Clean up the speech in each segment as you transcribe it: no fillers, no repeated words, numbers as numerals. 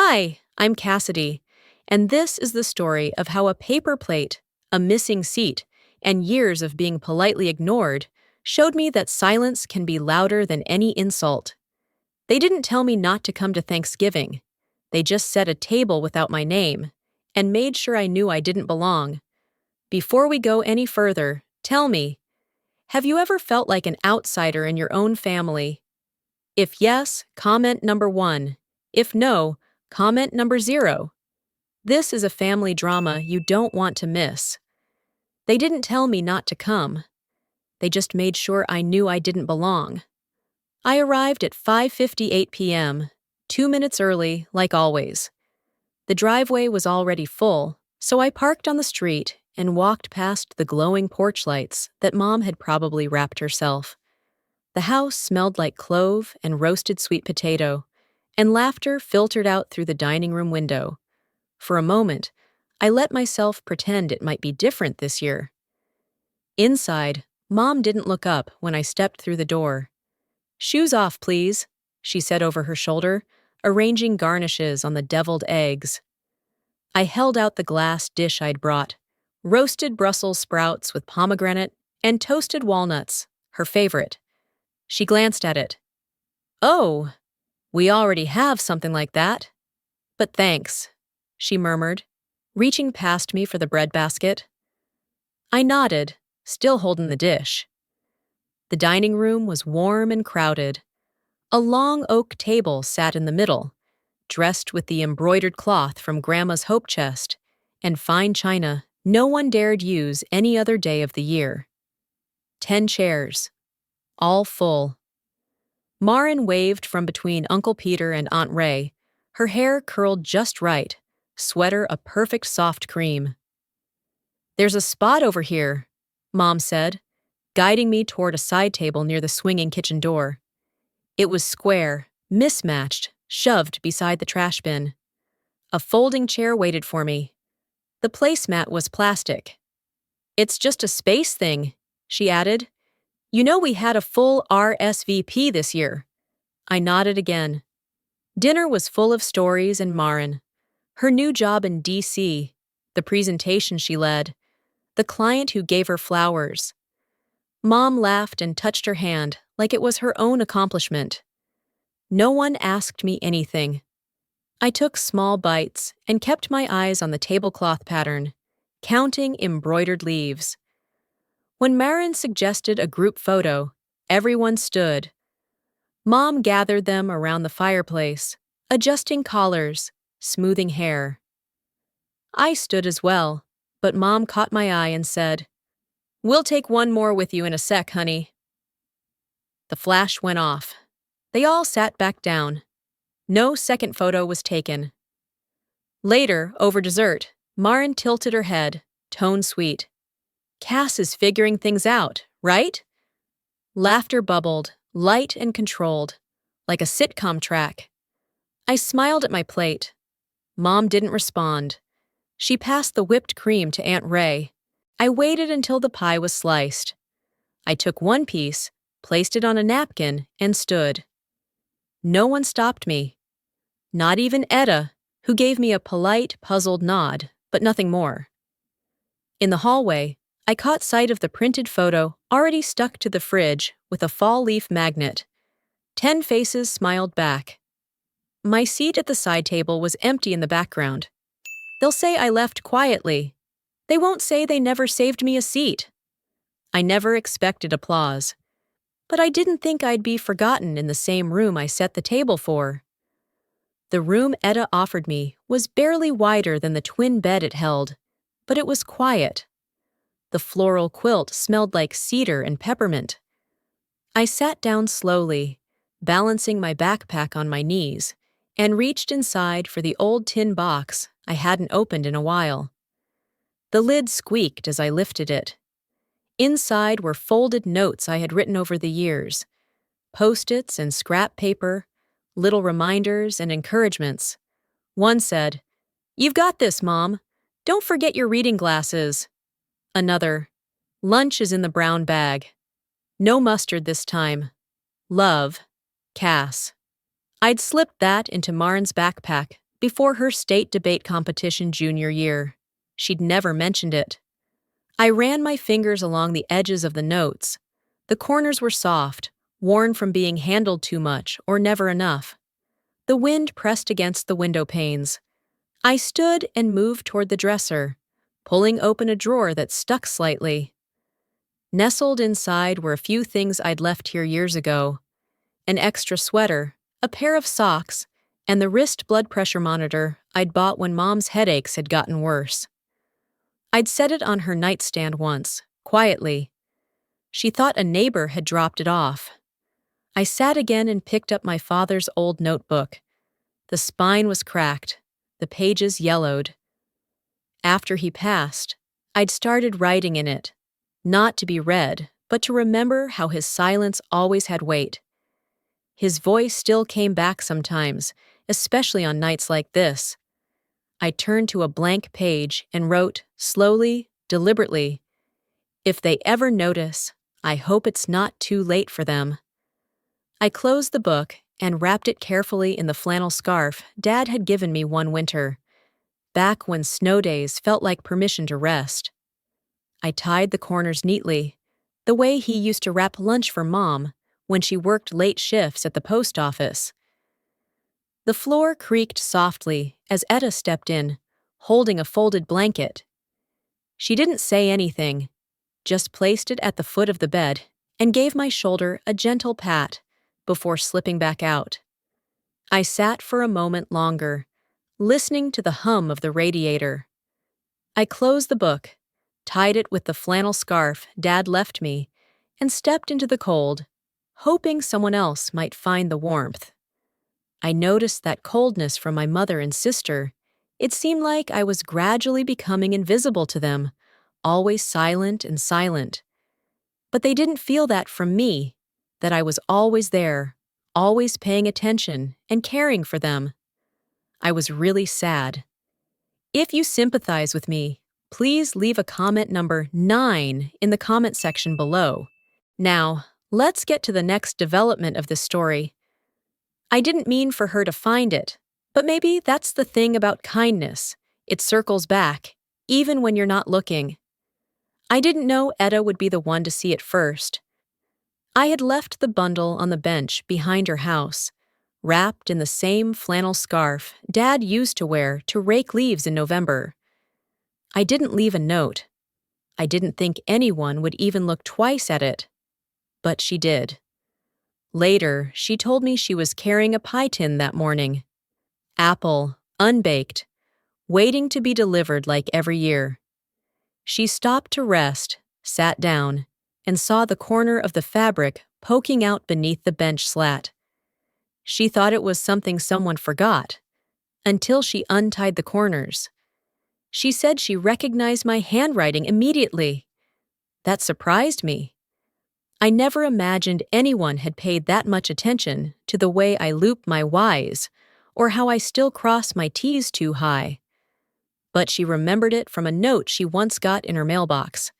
Hi, I'm Cassidy, and this is the story of how a paper plate, a missing seat, and years of being politely ignored showed me that silence can be louder than any insult. They didn't tell me not to come to Thanksgiving. They just set a table without my name and made sure I knew I didn't belong. Before we go any further, tell me, have you ever felt like an outsider in your own family? If yes, comment number 1. If no, comment number 0. This is a family drama you don't want to miss. They didn't tell me not to come. They just made sure I knew I didn't belong. I arrived at 5:58 p.m., 2 minutes early, like always. The driveway was already full, so I parked on the street and walked past the glowing porch lights that Mom had probably wrapped herself. The house smelled like clove and roasted sweet potato, and laughter filtered out through the dining room window. For a moment, I let myself pretend it might be different this year. Inside, Mom didn't look up when I stepped through the door. "Shoes off, please," she said over her shoulder, arranging garnishes on the deviled eggs. I held out the glass dish I'd brought, roasted Brussels sprouts with pomegranate and toasted walnuts, her favorite. She glanced at it. "Oh, we already have something like that. But thanks," she murmured, reaching past me for the breadbasket. I nodded, still holding the dish. The dining room was warm and crowded. A long oak table sat in the middle, dressed with the embroidered cloth from Grandma's hope chest and fine china no one dared use any other day of the year. 10 chairs, all full. Marin waved from between Uncle Peter and Aunt Ray, her hair curled just right, sweater a perfect soft cream. "There's a spot over here," Mom said, guiding me toward a side table near the swinging kitchen door. It was square, mismatched, shoved beside the trash bin. A folding chair waited for me. The placemat was plastic. "It's just a space thing," she added. "You know we had a full RSVP this year." I nodded again. Dinner was full of stories and Marin. Her new job in D.C., the presentation she led, the client who gave her flowers. Mom laughed and touched her hand like it was her own accomplishment. No one asked me anything. I took small bites and kept my eyes on the tablecloth pattern, counting embroidered leaves. When Marin suggested a group photo, everyone stood. Mom gathered them around the fireplace, adjusting collars, smoothing hair. I stood as well, but Mom caught my eye and said, "We'll take one more with you in a sec, honey." The flash went off. They all sat back down. No second photo was taken. Later, over dessert, Marin tilted her head, tone sweet. "Cass is figuring things out, right?" Laughter bubbled, light and controlled, like a sitcom track. I smiled at my plate. Mom didn't respond. She passed the whipped cream to Aunt Ray. I waited until the pie was sliced. I took one piece, placed it on a napkin, and stood. No one stopped me. Not even Etta, who gave me a polite, puzzled nod, but nothing more. In the hallway, I caught sight of the printed photo already stuck to the fridge with a fall leaf magnet. 10 faces smiled back. My seat at the side table was empty in the background. They'll say I left quietly. They won't say they never saved me a seat. I never expected applause. But I didn't think I'd be forgotten in the same room I set the table for. The room Etta offered me was barely wider than the twin bed it held, but it was quiet. The floral quilt smelled like cedar and peppermint. I sat down slowly, balancing my backpack on my knees, and reached inside for the old tin box I hadn't opened in a while. The lid squeaked as I lifted it. Inside were folded notes I had written over the years, Post-its and scrap paper, little reminders and encouragements. One said, "You've got this, Mom. Don't forget your reading glasses." Another, "Lunch is in the brown bag. No mustard this time. Love, Cass." I'd slipped that into Marin's backpack before her state debate competition junior year. She'd never mentioned it. I ran my fingers along the edges of the notes. The corners were soft, worn from being handled too much or never enough. The wind pressed against the window panes. I stood and moved toward the dresser, pulling open a drawer that stuck slightly. Nestled inside were a few things I'd left here years ago: an extra sweater, a pair of socks, and the wrist blood pressure monitor I'd bought when Mom's headaches had gotten worse. I'd set it on her nightstand once, quietly. She thought a neighbor had dropped it off. I sat again and picked up my father's old notebook. The spine was cracked, the pages yellowed. After he passed, I'd started writing in it, not to be read, but to remember how his silence always had weight. His voice still came back sometimes, especially on nights like this. I turned to a blank page and wrote, slowly, deliberately, "If they ever notice, I hope it's not too late for them." I closed the book and wrapped it carefully in the flannel scarf Dad had given me one winter, back when snow days felt like permission to rest. I tied the corners neatly, the way he used to wrap lunch for Mom when she worked late shifts at the post office. The floor creaked softly as Etta stepped in, holding a folded blanket. She didn't say anything, just placed it at the foot of the bed and gave my shoulder a gentle pat before slipping back out. I sat for a moment longer, listening to the hum of the radiator. I closed the book, tied it with the flannel scarf Dad left me, and stepped into the cold, hoping someone else might find the warmth. I noticed that coldness from my mother and sister. It seemed like I was gradually becoming invisible to them, always silent and silent. But they didn't feel that from me, that I was always there, always paying attention and caring for them. I was really sad. If you sympathize with me, please leave a comment number 9 in the comment section below. Now, let's get to the next development of this story. I didn't mean for her to find it, but maybe that's the thing about kindness. It circles back, even when you're not looking. I didn't know Etta would be the one to see it first. I had left the bundle on the bench behind her house, wrapped in the same flannel scarf Dad used to wear to rake leaves in November. I didn't leave a note. I didn't think anyone would even look twice at it. But she did. Later, she told me she was carrying a pie tin that morning. Apple, unbaked, waiting to be delivered like every year. She stopped to rest, sat down, and saw the corner of the fabric poking out beneath the bench slat. She thought it was something someone forgot, until she untied the corners. She said she recognized my handwriting immediately. That surprised me. I never imagined anyone had paid that much attention to the way I loop my Ys, or how I still cross my Ts too high. But she remembered it from a note she once got in her mailbox.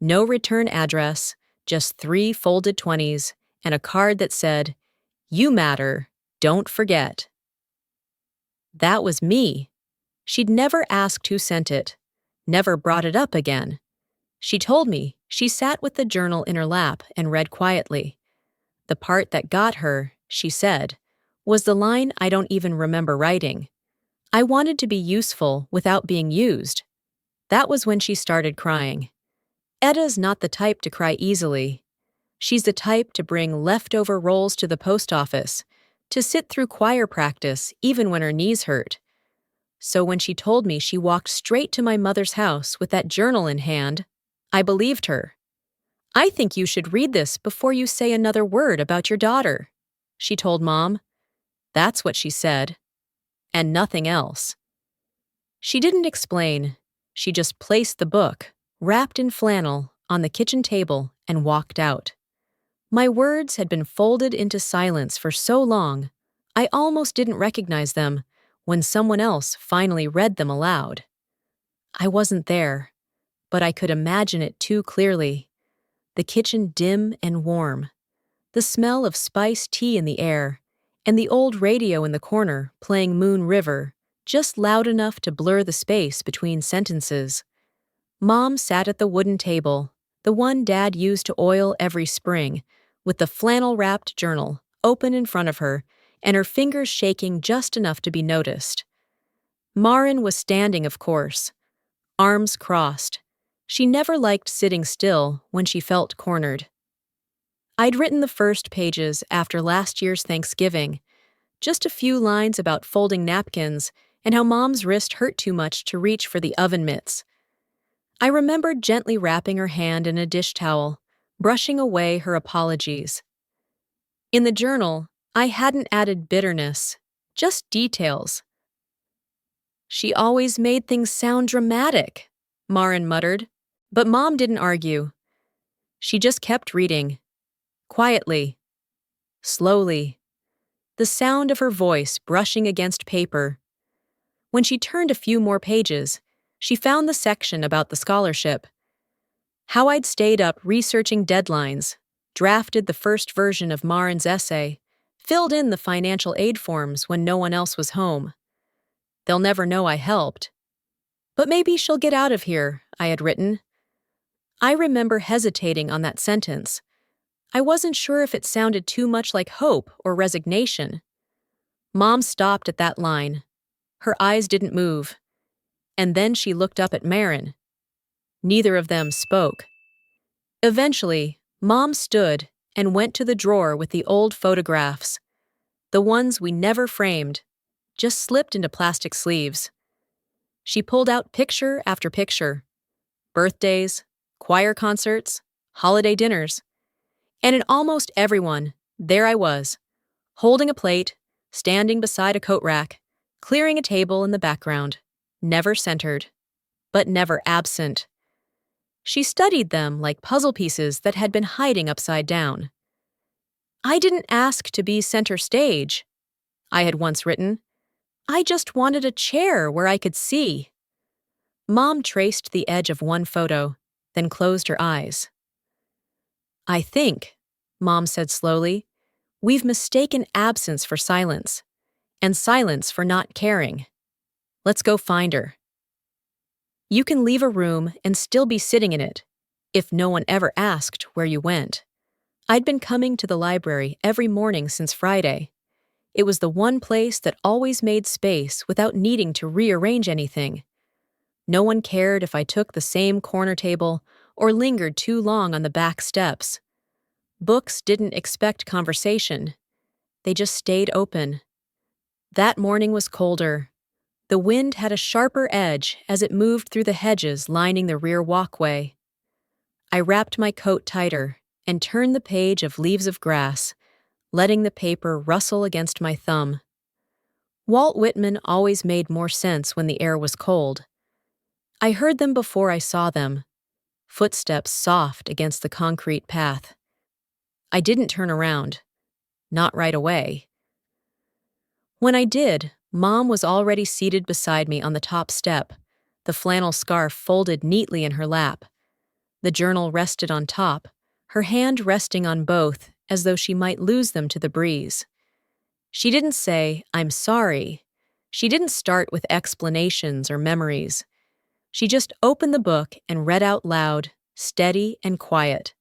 No return address, just 3 folded 20s, and a card that said, "You matter, don't forget." That was me. She'd never asked who sent it, never brought it up again. She told me she sat with the journal in her lap and read quietly. The part that got her, she said, was the line I don't even remember writing. I wanted to be useful without being used. That was when she started crying. Etta's not the type to cry easily. She's the type to bring leftover rolls to the post office, to sit through choir practice even when her knees hurt. So when she told me she walked straight to my mother's house with that journal in hand, I believed her. "I think you should read this before you say another word about your daughter," she told Mom. That's what she said. And nothing else. She didn't explain. She just placed the book, wrapped in flannel, on the kitchen table and walked out. My words had been folded into silence for so long, I almost didn't recognize them when someone else finally read them aloud. I wasn't there, but I could imagine it too clearly. The kitchen dim and warm, the smell of spiced tea in the air, and the old radio in the corner playing Moon River just loud enough to blur the space between sentences. Mom sat at the wooden table, the one Dad used to oil every spring, with the flannel-wrapped journal open in front of her and her fingers shaking just enough to be noticed. Marin was standing, of course, arms crossed. She never liked sitting still when she felt cornered. I'd written the first pages after last year's Thanksgiving, just a few lines about folding napkins and how Mom's wrist hurt too much to reach for the oven mitts. I remembered gently wrapping her hand in a dish towel, brushing away her apologies. In the journal, I hadn't added bitterness, just details. "She always made things sound dramatic," Marin muttered, but Mom didn't argue. She just kept reading, quietly, slowly, the sound of her voice brushing against paper. When she turned a few more pages, she found the section about the scholarship. How I'd stayed up researching deadlines, drafted the first version of Marin's essay, filled in the financial aid forms when no one else was home. They'll never know I helped. "But maybe she'll get out of here," I had written. I remember hesitating on that sentence. I wasn't sure if it sounded too much like hope or resignation. Mom stopped at that line. Her eyes didn't move. And then she looked up at Marin. Neither of them spoke. Eventually, Mom stood and went to the drawer with the old photographs, the ones we never framed, just slipped into plastic sleeves. She pulled out picture after picture, birthdays, choir concerts, holiday dinners, and in almost every one, there I was, holding a plate, standing beside a coat rack, clearing a table in the background, never centered, but never absent. She studied them like puzzle pieces that had been hiding upside down. "I didn't ask to be center stage," I had once written. "I just wanted a chair where I could see." Mom traced the edge of one photo, then closed her eyes. "I think," Mom said slowly, "we've mistaken absence for silence, and silence for not caring. Let's go find her." You can leave a room and still be sitting in it, if no one ever asked where you went. I'd been coming to the library every morning since Friday. It was the one place that always made space without needing to rearrange anything. No one cared if I took the same corner table or lingered too long on the back steps. Books didn't expect conversation. They just stayed open. That morning was colder. The wind had a sharper edge as it moved through the hedges lining the rear walkway. I wrapped my coat tighter and turned the page of Leaves of Grass, letting the paper rustle against my thumb. Walt Whitman always made more sense when the air was cold. I heard them before I saw them, footsteps soft against the concrete path. I didn't turn around, not right away. When I did, Mom was already seated beside me on the top step, the flannel scarf folded neatly in her lap. The journal rested on top, her hand resting on both as though she might lose them to the breeze. She didn't say, "I'm sorry." She didn't start with explanations or memories. She just opened the book and read out loud, steady and quiet.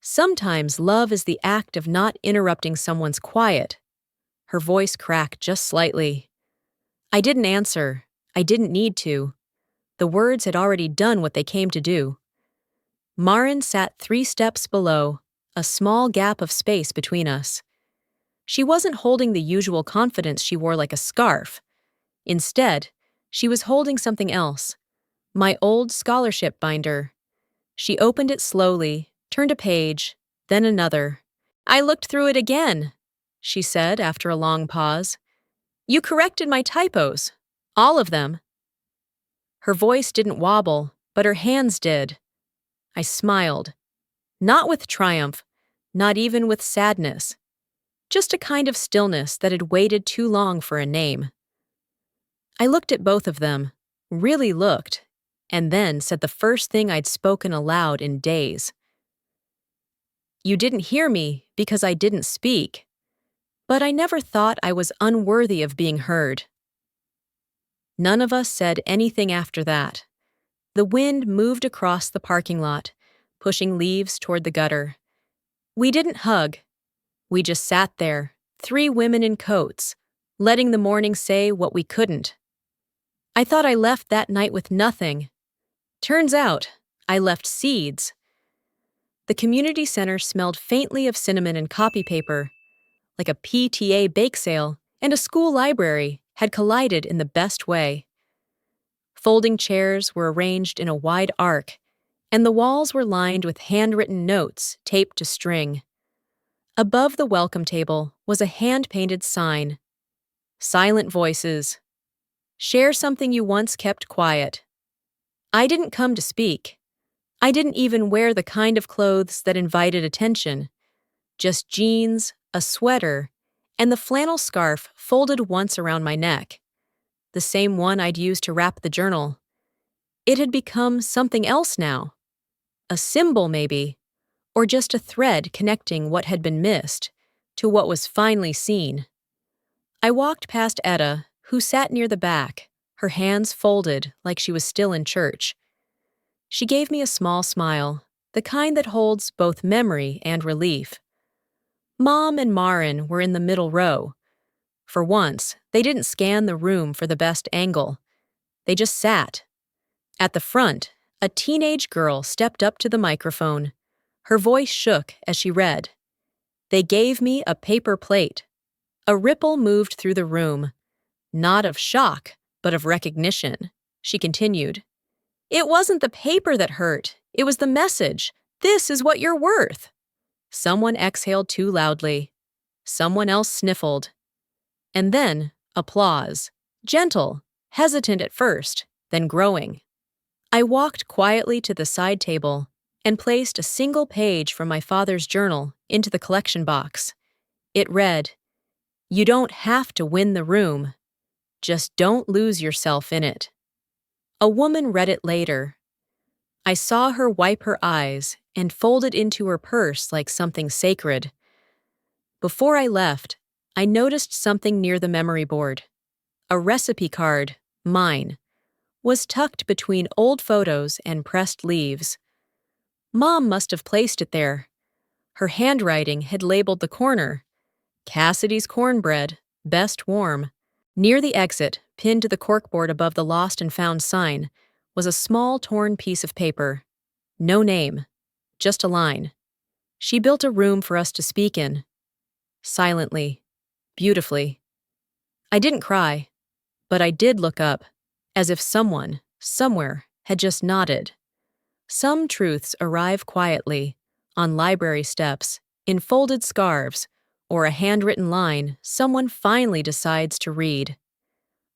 Sometimes love is the act of not interrupting someone's quiet. Her voice cracked just slightly. I didn't answer. I didn't need to. The words had already done what they came to do. Marin sat 3 steps below, a small gap of space between us. She wasn't holding the usual confidence she wore like a scarf. Instead, she was holding something else, my old scholarship binder. She opened it slowly, turned a page, then another. "I looked through it again," she said after a long pause. "You corrected my typos. All of them." Her voice didn't wobble, but her hands did. I smiled. Not with triumph, not even with sadness. Just a kind of stillness that had waited too long for a name. I looked at both of them, really looked, and then said the first thing I'd spoken aloud in days. "You didn't hear me because I didn't speak, but I never thought I was unworthy of being heard." None of us said anything after that. The wind moved across the parking lot, pushing leaves toward the gutter. We didn't hug. We just sat there, three women in coats, letting the morning say what we couldn't. I thought I left that night with nothing. Turns out, I left seeds. The community center smelled faintly of cinnamon and copy paper, like a PTA bake sale and a school library had collided in the best way. Folding chairs were arranged in a wide arc, and the walls were lined with handwritten notes taped to string. Above the welcome table was a hand-painted sign. Silent voices. Share something you once kept quiet. I didn't come to speak. I didn't even wear the kind of clothes that invited attention. Just jeans, a sweater, and the flannel scarf folded once around my neck. The same one I'd used to wrap the journal. It had become something else now. A symbol, maybe, or just a thread connecting what had been missed to what was finally seen. I walked past Etta, who sat near the back, her hands folded like she was still in church. She gave me a small smile, the kind that holds both memory and relief. Mom and Marin were in the middle row. For once, they didn't scan the room for the best angle. They just sat. At the front, a teenage girl stepped up to the microphone. Her voice shook as she read. They gave me a paper plate. A ripple moved through the room. Not of shock, but of recognition. She continued. It wasn't the paper that hurt. It was the message. This is what you're worth. Someone exhaled too loudly. Someone else sniffled. And then, applause. Gentle, hesitant at first, then growing. I walked quietly to the side table and placed a single page from my father's journal into the collection box. It read, You don't have to win the room. Just don't lose yourself in it. A woman read it later. I saw her wipe her eyes and fold it into her purse like something sacred. Before I left, I noticed something near the memory board. A recipe card, mine, was tucked between old photos and pressed leaves. Mom must have placed it there. Her handwriting had labeled the corner, Cassidy's cornbread, best warm. Near the exit, pinned to the corkboard above the lost and found sign, was a small torn piece of paper. No name, just a line. She built a room for us to speak in. Silently, beautifully. I didn't cry, but I did look up, as if someone, somewhere, had just nodded. Some truths arrive quietly, on library steps, in folded scarves, or a handwritten line someone finally decides to read.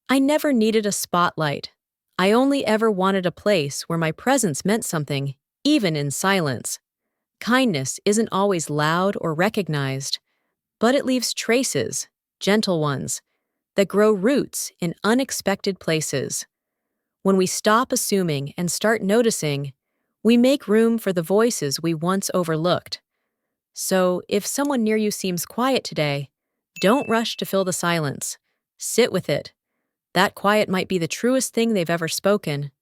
I never needed a spotlight. I only ever wanted a place where my presence meant something, even in silence. Kindness isn't always loud or recognized, but it leaves traces, gentle ones, that grow roots in unexpected places. When we stop assuming and start noticing, we make room for the voices we once overlooked. So, if someone near you seems quiet today, don't rush to fill the silence. Sit with it. That quiet might be the truest thing they've ever spoken.